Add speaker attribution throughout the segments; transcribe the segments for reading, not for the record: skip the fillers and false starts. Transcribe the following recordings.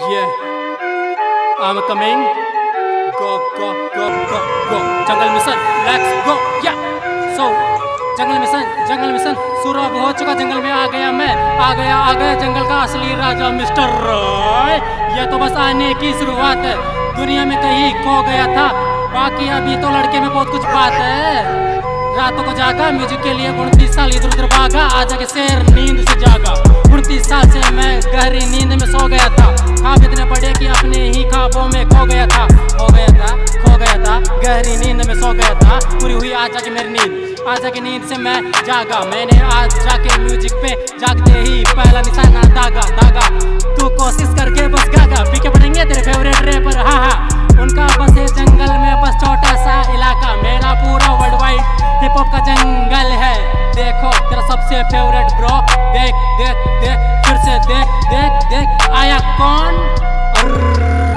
Speaker 1: Yeah, I'm coming. Go, go, go, go, go. Jungle mission, let's go. Yeah. So, jungle mission शुरू अब हो चुका। जंगल में आ गया मैं, आ गया जंगल का असली राजा मिस्टर रॉय। ये तो बस आने की शुरुआत है। दुनिया में कहीं खो गया था, बाकी अभी तो लड़के में बहुत कुछ बात है। रातों को जागा म्यूजिक के लिए 29 साल इधर उधर भागा, आज के शेर नींद से जागा। 29 साल से मैं गहरी नींद में सो गया था, ख्वाब इतने बड़े कि अपने ही ख्वाबों में खो गया था गहरी नींद में सो गया था। पूरी हुई आज जाके मेरी नींद, आज जाके नींद से मैं जागा। मैंने आज जाके म्यूजिक पे जागते ही पहला निशाना दागा। तू कोशिश करके बस गागा, पीके पड़ेंगे तेरे फेवरेट रैपर हा। उनका बस है जंगल में बस छोटा सा इलाका, मेरा पूरा वर्ल्ड वाइड हिप हॉप का जंगल है। देखो तेरा सबसे फेवरेट ब्रो, देख फिर से देख आया कौन?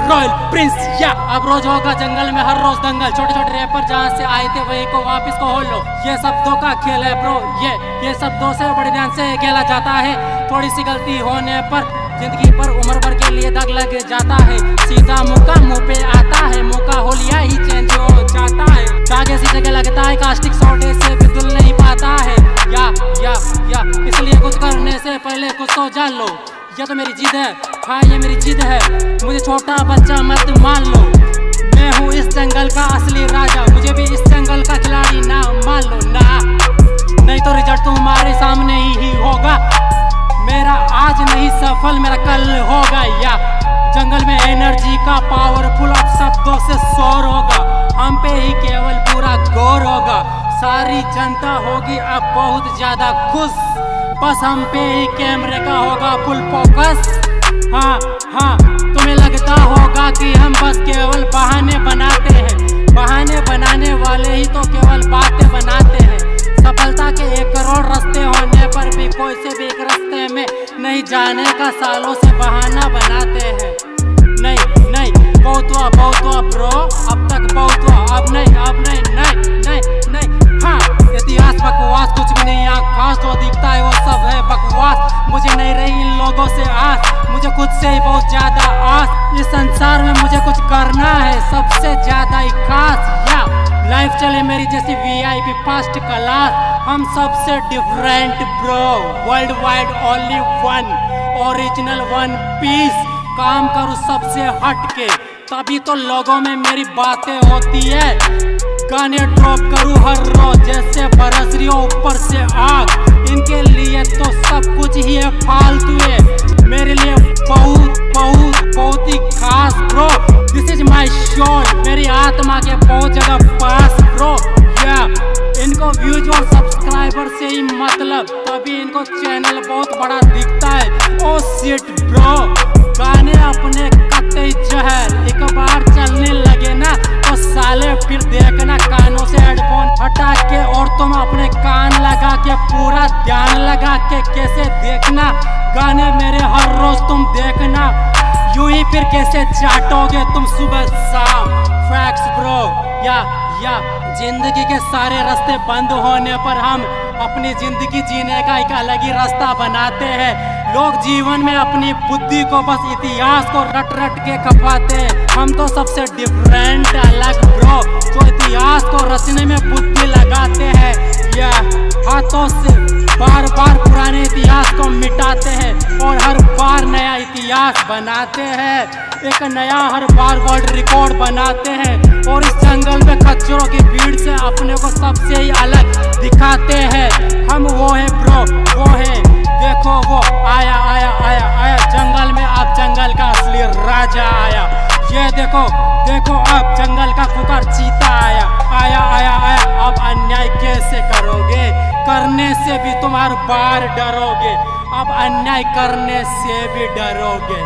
Speaker 1: Royal Prince. या अब रोज होगा जंगल में हर रोज दंगल। छोटे छोटे रैपर जहाँ से आए थे वही को वापस को हो लो। ये शब्दों का खेल है ब्रो, ये शब्दों से बड़े ध्यान से खेला जाता है। थोड़ी सी गलती होने पर जिंदगी पर उम्र भर के लिए दाग लग जाता है। सीधा मुंह पे आता है, मौका हो लिया ही चेंज हो जाता है। दाग ऐसी जगह लगता है कास्टिक सोडे से भी धुल नहीं पाता है। या इसलिए कुछ करने से पहले कुछ तो जान लो। ये तो मेरी जिद है, हाँ ये मेरी जिद है। मुझे छोटा बच्चा मत मान लो, मैं हूँ इस जंगल का असली राजा। मुझे भी इस जंगल का खिलाड़ी ना मान लो ना, नहीं तो रिजल्ट तुम्हारे सामने ही होगा। मेरा आज नहीं सफल मेरा कल होगा। या जंगल में एनर्जी का पावरफुल अब शब्दों से शोर होगा, हम पे ही केवल पूरा गौर होगा। सारी जनता होगी अब बहुत ज्यादा खुश, बस हम पे ही कैमरे का होगा फुल फोकस। हाँ तुम्हें लगता होगा कि हम बस केवल बहाने बनाते हैं, बहाने बनाने वाले ही तो केवल बातें बनाते हैं। सफलता के 1 करोड़ रास्ते होने पर भी कोई से भी एक रास्ते में नहीं जाने का सालों से बहाना बनाते हैं। नहीं बहुत हुआ ब्रो, अब तक बहुत हुआ, अब नहीं। हाँ इतिहास बकवास, कुछ भी नहीं यहाँ खास, जो दिखता है वो सब है बकवास। मुझे नहीं रही इन लोगों से आस, मुझे खुद से ही बहुत ज्यादा आस। इस संसार में मुझे कुछ करना है सबसे ज्यादा ही खास। या लाइफ चले मेरी जैसी VIP फर्स्ट क्लास, हम सबसे different bro, world wide only one, original one piece. काम करूँ सबसे हट के, तभी तो लोगों में मेरी बातें होती है। गाने ड्रॉप करूँ हर रोज जैसे बरस रही हो ऊपर से आग। इनके लिए तो सब कुछ ही है फालतू है, मेरे लिए बहुत ही खास ब्रो। दिस इज माई शोल, मेरी आत्मा के बहुत ज्यादा पास ब्रो। या इनको व्यूज और सब्सक्राइबर से ही मतलब, तभी इनको चैनल बहुत बड़ा दिखता है। ओ शिट ब्रो, गाने अपने कतई जहर, एक बार चलने लगे ना तो साले फिर देखना कानों से हेडफोन हटा के, और तुम अपने कान लगा के पूरा ध्यान लगा के कैसे देखना गाने मेरे हर रोज तुम देखना। यूं ही फिर कैसे चाटोगे तुम सुबह शाम फैक्ट्स ब्रो। या जिंदगी के सारे रास्ते बंद होने पर हम अपनी जिंदगी जीने का एक अलग ही रास्ता बनाते हैं। लोग जीवन में अपनी बुद्धि को बस इतिहास को रट के खपाते हैं, हम तो सबसे डिफरेंट अलग ब्रो, जो इतिहास को रचने में बुद्धि लगाते हैं। या हाथों से बार पुराने इतिहास को मिटाते हैं और हर बार नया इतिहास बनाते हैं। एक नया हर बार वर्ल्ड रिकॉर्ड बनाते हैं, और इस जंगल में खच्चरों की भीड़ से अपने को सबसे ही अलग दिखाते हैं। हम वो है ब्रो, वो है, देखो वो आया जंगल में, अब जंगल का असली राजा आया। ये देखो अब जंगल का खुकार चीता आया। अब अन्याय कैसे करोगे, करने से भी तुम हर बार डरोगे, अब अन्याय करने से भी डरोगे।